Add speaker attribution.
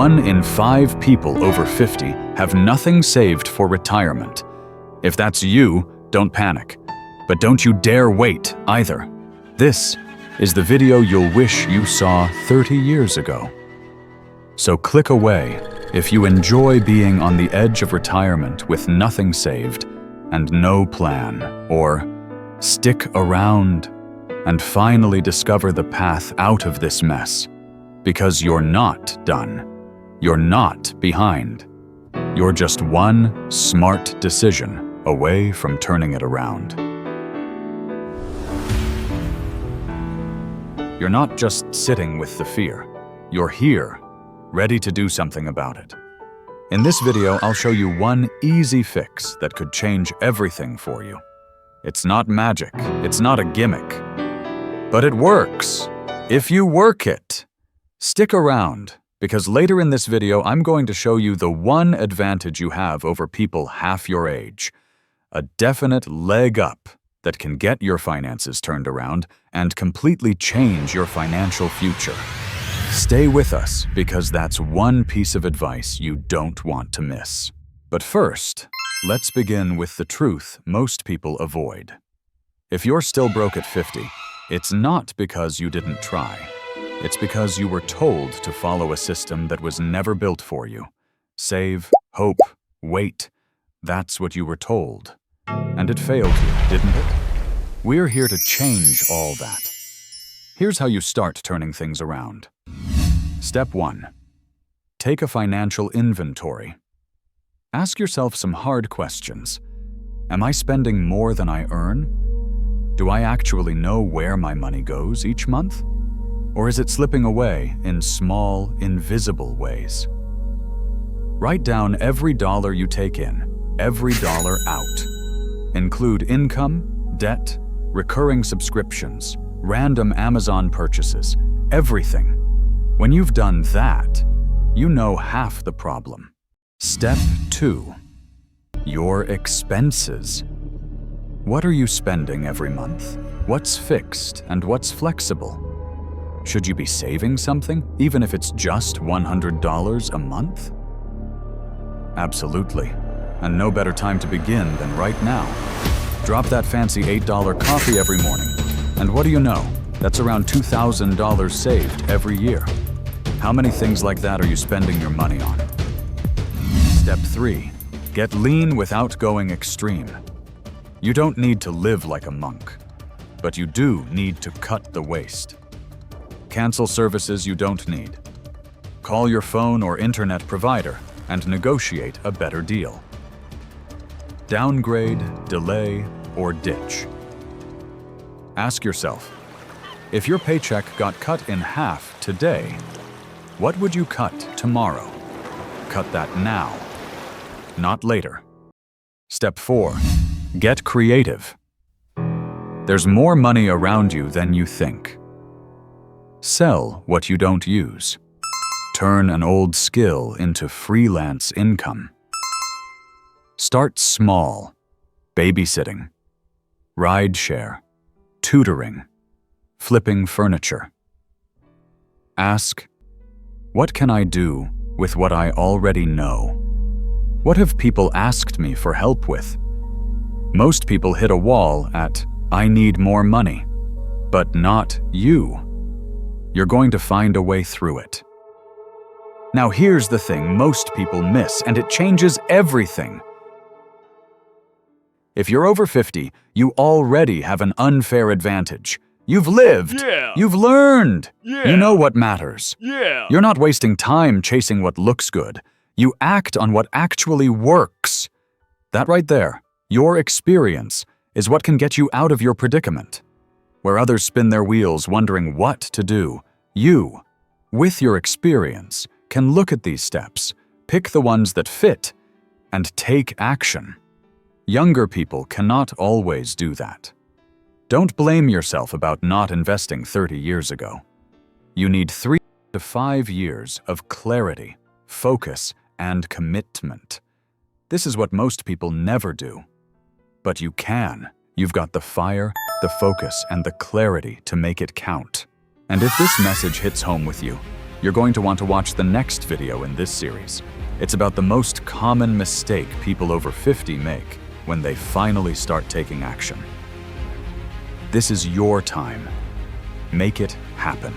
Speaker 1: 1 in 5 people over 50 have nothing saved for retirement. If that's you, don't panic. But don't you dare wait either. This is the video you'll wish you saw 30 years ago. So click away if you enjoy being on the edge of retirement with nothing saved and no plan, or stick around and finally discover the path out of this mess. Because you're not done. You're not behind. You're just one smart decision away from turning it around. You're not just sitting with the fear. You're here, ready to do something about it. In this video, I'll show you one easy fix that could change everything for you. It's not magic, it's not a gimmick, but it works if you work it. Stick around, because later in this video, I'm going to show you the one advantage you have over people half your age. A definite leg up that can get your finances turned around and completely change your financial future. Stay with us, because that's one piece of advice you don't want to miss. But first, let's begin with the truth most people avoid. If you're still broke at 50, it's not because you didn't try. It's because you were told to follow a system that was never built for you. Save, hope, wait. That's what you were told. And it failed you, didn't it? We're here to change all that. Here's how you start turning things around. Step 1. Take a financial inventory. Ask yourself some hard questions. Am I spending more than I earn? Do I actually know where my money goes each month? Or is it slipping away in small, invisible ways? Write down every dollar you take in, every dollar out. Include income, debt, recurring subscriptions, random Amazon purchases, everything. When you've done that, you know half the problem. Step 2. Your expenses. What are you spending every month? What's fixed and what's flexible? Should you be saving something, even if it's just $100 a month? Absolutely. And no better time to begin than right now. Drop that fancy $8 coffee every morning. And what do you know? That's around $2,000 saved every year. How many things like that are you spending your money on? Step 3. Get lean without going extreme. You don't need to live like a monk, but you do need to cut the waste. Cancel services you don't need. Call your phone or internet provider and negotiate a better deal. Downgrade, delay, or ditch. Ask yourself, if your paycheck got cut in half today, what would you cut tomorrow? Cut that now, not later. Step 4. Get creative. There's more money around you than you think. Sell what you don't use. Turn an old skill into freelance income. Start small. Babysitting, rideshare, tutoring, flipping furniture. Ask, what can I do with what I already know? What have people asked me for help with? Most people hit a wall at, I need more money, but not you. You're going to find a way through it. Now here's the thing most people miss, and it changes everything. If you're over 50, you already have an unfair advantage. You've lived.
Speaker 2: Yeah.
Speaker 1: You've learned.
Speaker 2: Yeah.
Speaker 1: You know what matters.
Speaker 2: Yeah.
Speaker 1: You're not wasting time chasing what looks good. You act on what actually works. That right there, your experience, is what can get you out of your predicament. Where others spin their wheels wondering what to do, you, with your experience, can look at these steps, pick the ones that fit, and take action. Younger people cannot always do that. Don't blame yourself about not investing 30 years ago. You need 3 to 5 years of clarity, focus, and commitment. This is what most people never do. But you can. You've got the fire, the focus, and the clarity to make it count. And if this message hits home with you, You're going to want to watch the next video in this series. It's about the most common mistake people over 50 make when they finally start taking action. This is your time. Make it happen.